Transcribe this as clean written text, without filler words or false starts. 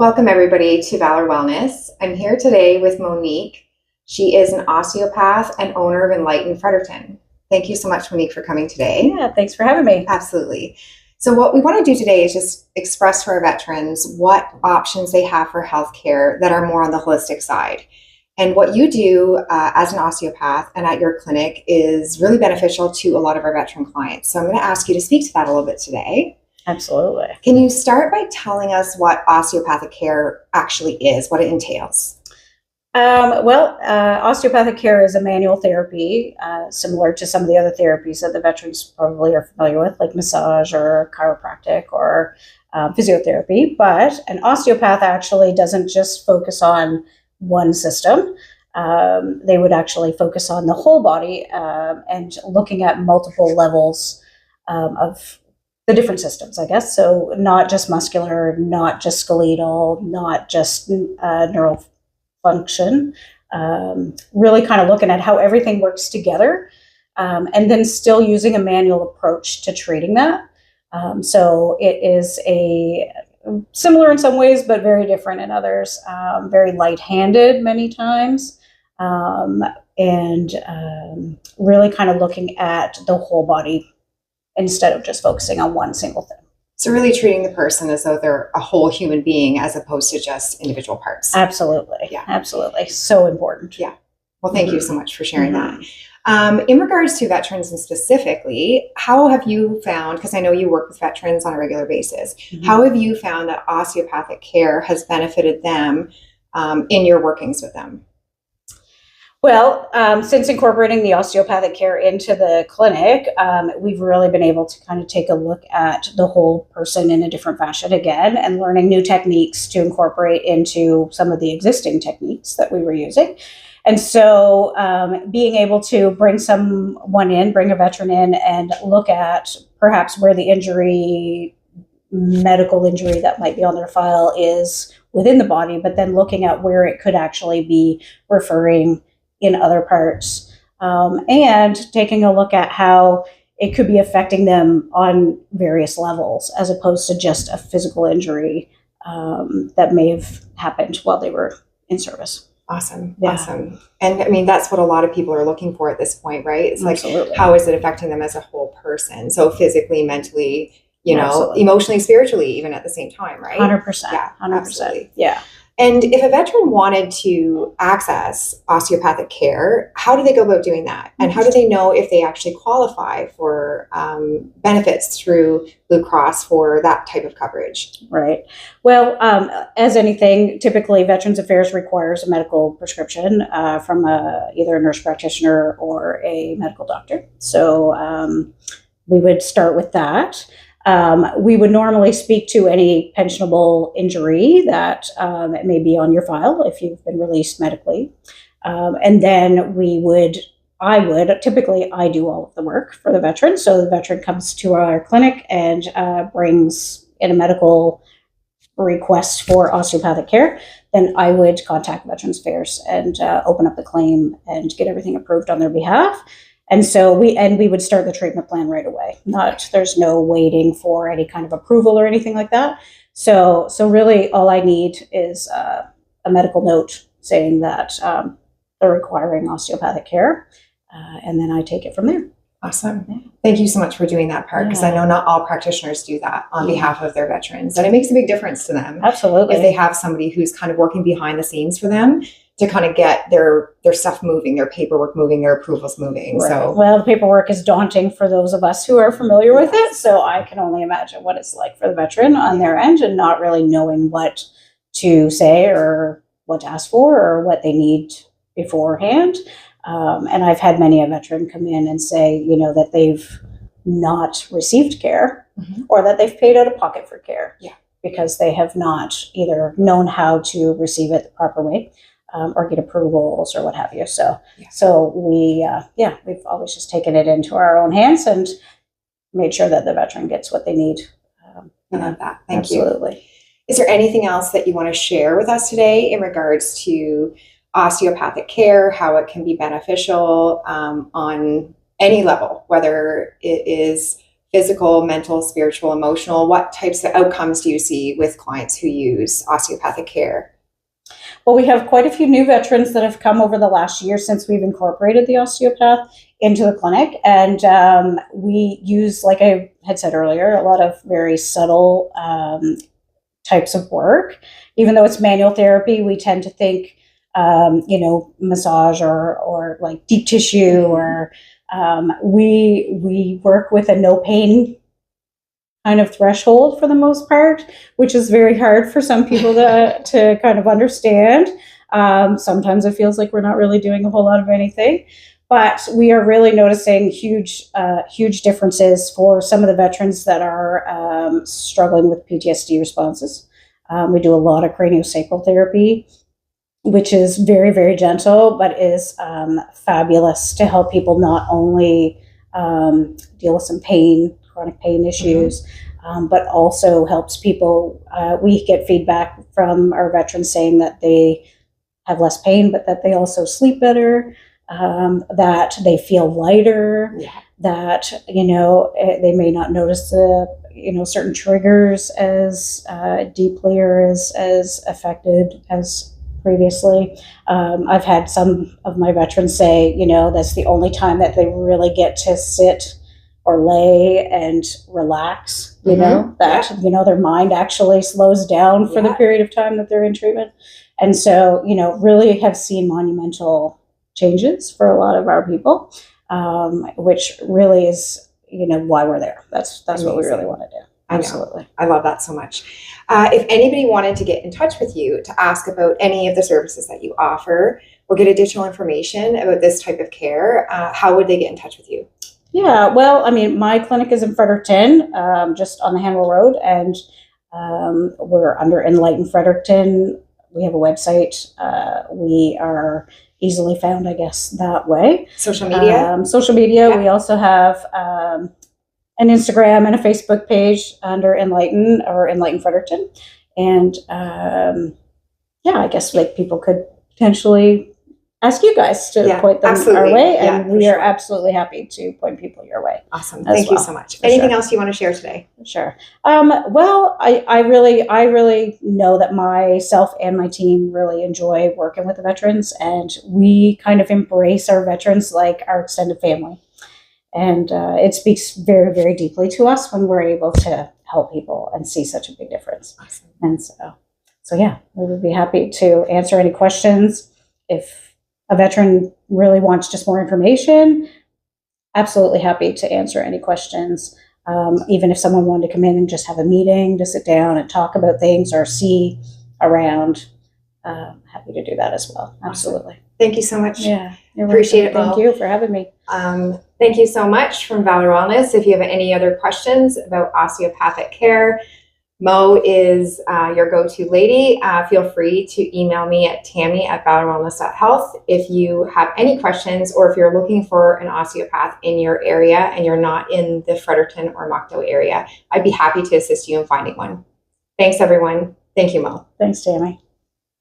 Welcome everybody to Valor Wellness. I'm here today with Monique. She is an osteopath and owner of Enlighten Fredeicton. Thank you so much, Monique, for coming today. Yeah, thanks for having me. Absolutely. So what we want to do today is just express to our veterans what options they have for healthcare that are more on the holistic side. And what you do as an osteopath and at your clinic is really beneficial to a lot of our veteran clients. So I'm going to ask you to speak to that a little bit today. Absolutely. Can you start by telling us what osteopathic care actually is, what it entails? Osteopathic care is a manual therapy, similar to some of the other therapies that the veterans probably are familiar with, like massage or chiropractic or physiotherapy. But an osteopath actually doesn't just focus on one system. They would actually focus on the whole body and looking at multiple levels of the different systems, I guess. So not just muscular, not just skeletal, not just neural function, really kind of looking at how everything works together, and then still using a manual approach to treating that. So it is similar in some ways, but very different in others, very light-handed many times, and really kind of looking at the whole body instead of just focusing on one single thing. So really treating the person as though they're a whole human being as opposed to just individual parts. Absolutely. Yeah. Absolutely. So important. Yeah. Well, thank you so much for sharing that. In regards to veterans and specifically, how have you found, because I know you work with veterans on a regular basis, how have you found that osteopathic care has benefited them in your workings with them? Well, since incorporating the osteopathic care into the clinic, we've really been able to kind of take a look at the whole person in a different fashion again and learning new techniques to incorporate into some of the existing techniques that we were using. And so being able to bring a veteran in and look at perhaps where the medical injury that might be on their file is within the body, but then looking at where it could actually be referring in other parts, and taking a look at how it could be affecting them on various levels, as opposed to just a physical injury that may have happened while they were in service. Awesome. Yeah. Awesome. And I mean, that's what a lot of people are looking for at this point, right? It's like, Absolutely. How is it affecting them as a whole person? So physically, mentally, Absolutely. emotionally, spiritually, even at the same time, right? 100%. Yeah, 100%. absolutely. Yeah. And if a veteran wanted to access osteopathic care, how do they go about doing that? And how do they know if they actually qualify for benefits through Blue Cross for that type of coverage? Right. Well, as anything, typically Veterans Affairs requires a medical prescription from either a nurse practitioner or a medical doctor. So we would start with that. We would normally speak to any pensionable injury that may be on your file if you've been released medically. And then typically I do all of the work for the veteran. So the veteran comes to our clinic and brings in a medical request for osteopathic care. Then I would contact Veterans Affairs and open up the claim and get everything approved on their behalf. And so we would start the treatment plan right away. There's no waiting for any kind of approval or anything like that. So really all I need is a medical note saying that they're requiring osteopathic care. And then I take it from there. Awesome. Yeah. Thank you so much for doing that part, because I know not all practitioners do that on behalf of their veterans. And it makes a big difference to them. Absolutely. If they have somebody who's kind of working behind the scenes for them to kind of get their stuff moving, their paperwork moving, their approvals moving. Right. So, well, the paperwork is daunting for those of us who are familiar with it. So I can only imagine what it's like for the veteran on their end and not really knowing what to say or what to ask for or what they need beforehand. And I've had many a veteran come in and say, that they've not received care or that they've paid out of pocket for care because they have not either known how to receive it the proper way. Or get approvals or what have you. So we've always just taken it into our own hands and made sure that the veteran gets what they need. I love that. Thank you. Absolutely. Is there anything else that you want to share with us today in regards to osteopathic care, how it can be beneficial on any level, whether it is physical, mental, spiritual, emotional? What types of outcomes do you see with clients who use osteopathic care? Well, we have quite a few new veterans that have come over the last year since we've incorporated the osteopath into the clinic. And we use, like I had said earlier, a lot of very subtle types of work. Even though it's manual therapy, we tend to think, massage or like deep tissue, or we work with a no pain kind of threshold for the most part, which is very hard for some people to kind of understand. Sometimes it feels like we're not really doing a whole lot of anything, but we are really noticing huge differences for some of the veterans that are struggling with PTSD responses. We do a lot of craniosacral therapy, which is very, very gentle, but is fabulous to help people not only deal with some pain, chronic pain issues, but also helps people. We get feedback from our veterans saying that they have less pain, but that they also sleep better, that they feel lighter, that, they may not notice the, certain triggers as deeply or as affected as previously. I've had some of my veterans say, that's the only time that they really get to sit or lay and relax, their mind actually slows down for the period of time that they're in treatment. And so, really have seen monumental changes for a lot of our people, which really is, why we're there. That's what we really want to do. Absolutely. I love that so much. If anybody wanted to get in touch with you to ask about any of the services that you offer or get additional information about this type of care, how would they get in touch with you? Yeah, well, my clinic is in Fredericton, just on the Hanwell Road, and we're under Enlighten Fredeicton. We have a website. We are easily found, I guess, that way. Social media? Social media. Yeah. We also have an Instagram and a Facebook page under Enlighten or Enlighten Fredericton. And I guess like people could potentially ask you guys to point them our way, and we are absolutely happy to point people your way. Awesome. Thank you so much. Anything else you want to share today? Sure. Well, I really know that myself and my team really enjoy working with the veterans, and we kind of embrace our veterans like our extended family. And it speaks very, very deeply to us when we're able to help people and see such a big difference. Awesome. And so yeah, we would be happy to answer any questions. If a veteran really wants just more information, absolutely happy to answer any questions. Even if someone wanted to come in and just have a meeting to sit down and talk about things or see around, happy to do that as well. Absolutely. Awesome. Thank you so much. Yeah, appreciate it. Thank you for having me. Thank you so much from Valor Wellness. If you have any other questions about osteopathic care, Mo is your go-to lady. Feel free to email me at tammy@valorwellness.health if you have any questions, or if you're looking for an osteopath in your area and you're not in the Fredericton or Moncton area. I'd be happy to assist you in finding one. Thanks, everyone. Thank you, Mo. Thanks, Tammy.